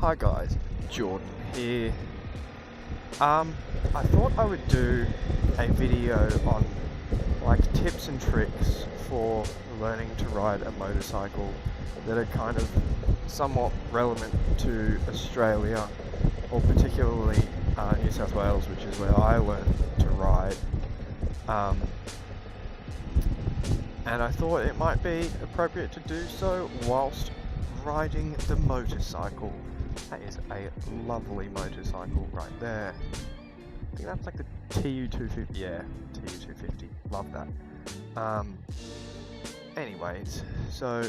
Hi guys, Jordan here. I thought I would do a video on like tips and tricks for learning to ride a motorcycle that are kind of somewhat relevant to Australia, or particularly New South Wales, which is where I learned to ride. And I thought it might be appropriate to do so whilst riding the motorcycle. That is a lovely motorcycle right there. I think that's like the TU250. Yeah, TU250. Love that. Anyways, so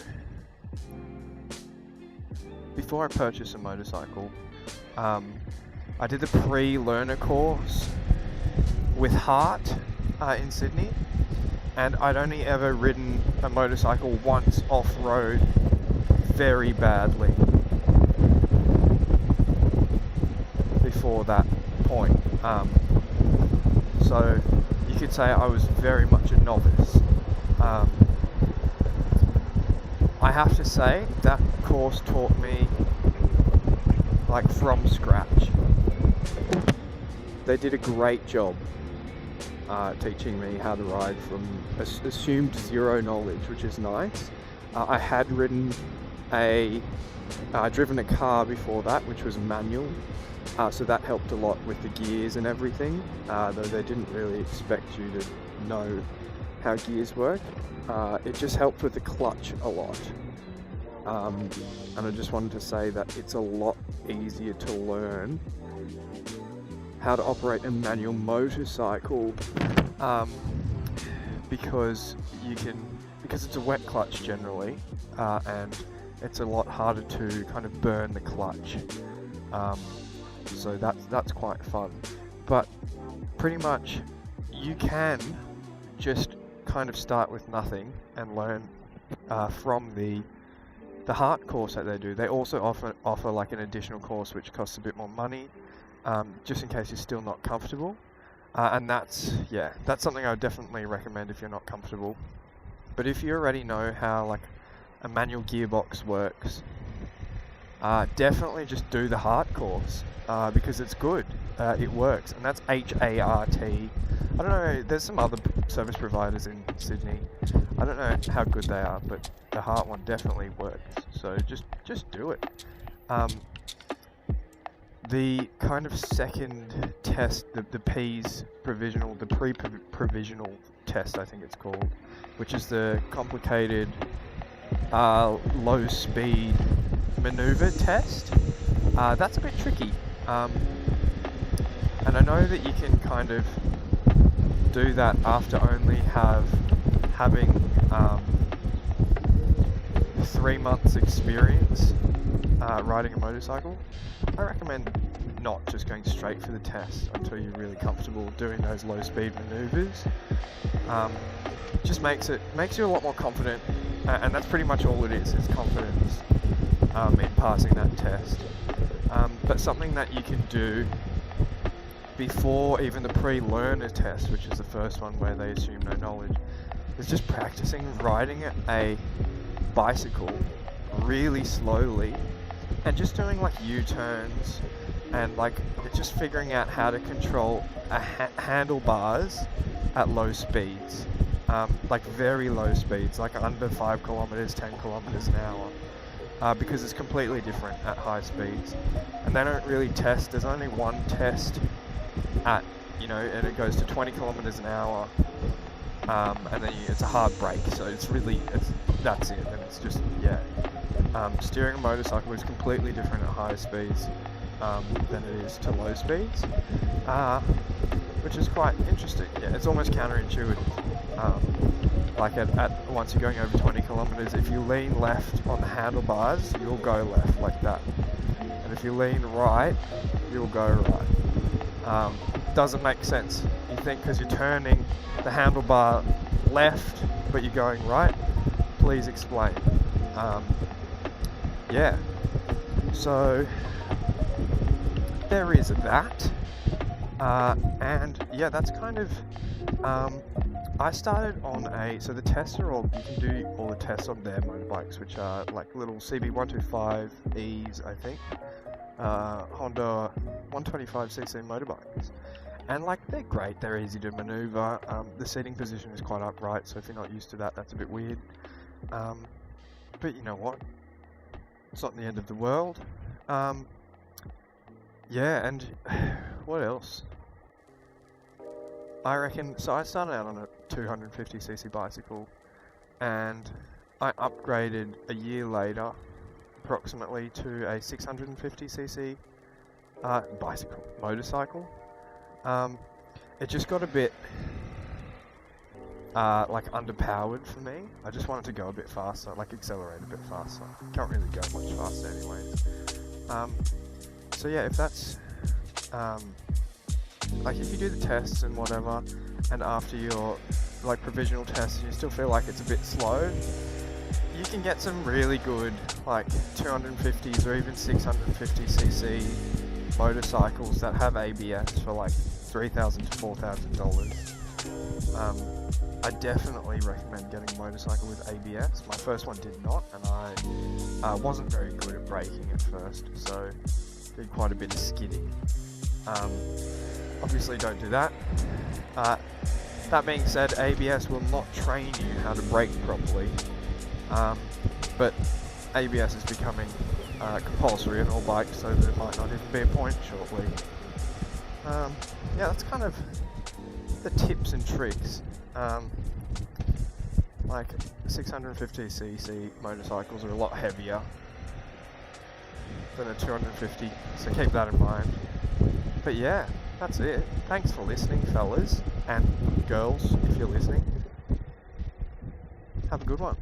before I purchased a motorcycle, I did the pre-learner course with Heart in Sydney, and I'd only ever ridden a motorcycle once off-road very badly before that point. So you could say I was very much a novice. I have to say that course taught me like from scratch. They did a great job teaching me how to ride from assumed zero knowledge, which is nice. I had driven a car before that, which was manual, so that helped a lot with the gears and everything, though they didn't really expect you to know how gears work. It just helped with the clutch a lot, and I just wanted to say that it's a lot easier to learn how to operate a manual motorcycle, because it's a wet clutch generally, and it's a lot harder to kind of burn the clutch. So that's quite fun. But pretty much you can just kind of start with nothing and learn from the Heart course that they do. They also offer like an additional course which costs a bit more money, just in case you're still not comfortable. And that's something I would definitely recommend if you're not comfortable. But if you already know how like a manual gearbox works, definitely just do the Heart course, because it's good. It works, and that's HART. I don't know, there's some other service providers in Sydney. I don't know how good they are, but the Heart one definitely works. So just do it. The kind of second test, the pre-provisional test, I think it's called, which is the complicated low speed maneuver test. That's a bit tricky, and I know that you can kind of do that after only having 3 months experience riding a motorcycle. I recommend not just going straight for the test until you're really comfortable doing those low speed maneuvers. Just makes you a lot more confident, and that's pretty much all it is. It's confidence in passing that test. But something that you can do before even the pre-learner test, which is the first one where they assume no knowledge, is just practicing riding a bicycle really slowly and just doing like U-turns, and like just figuring out how to control handlebars at low speeds, like very low speeds, like under 5 kilometers, 10 kilometers an hour, because it's completely different at high speeds. And they don't really test. There's only one test at, and it goes to 20 kilometers an hour, and then it's a hard brake. So that's it. And it's just, steering a motorcycle is completely different at high speeds than it is to low speeds, which is quite interesting. Yeah, it's almost counterintuitive. Like once you're going over 20 kilometers, if you lean left on the handlebars, you'll go left like that. And if you lean right, you'll go right. Doesn't make sense. You think because you're turning the handlebar left, but you're going right? Please explain. So there is that. And yeah, that's kind of, I started on so the tests are all, you can do all the tests on their motorbikes, which are like little CB125Es, I think. Honda 125cc motorbikes. And like, they're great, they're easy to maneuver. The seating position is quite upright, so if you're not used to that, that's a bit weird. But you know what? It's not the end of the world. Yeah, and what else? I reckon, so I started out on a 250cc bicycle, and I upgraded a year later, approximately, to a 650cc motorcycle. It just got a bit like underpowered for me. I just wanted to go a bit faster, like accelerate a bit faster. Can't really go much faster anyways. So yeah, if that's like, if you do the tests and whatever, and after your like provisional tests you still feel like it's a bit slow, you can get some really good like 250s or even 650cc motorcycles that have ABS for like $3,000 to $4,000. I definitely recommend getting a motorcycle with ABS. My first one did not, and I wasn't very good at braking at first, so did quite a bit of skidding. Obviously don't do that. That being said, ABS will not train you how to brake properly, but ABS is becoming compulsory on all bikes, so there might not even be a point shortly. Yeah, that's kind of the tips and tricks. Like 650cc motorcycles are a lot heavier than a 250, so keep that in mind. But yeah, that's it. Thanks for listening, fellas and girls, if you're listening. Have a good one.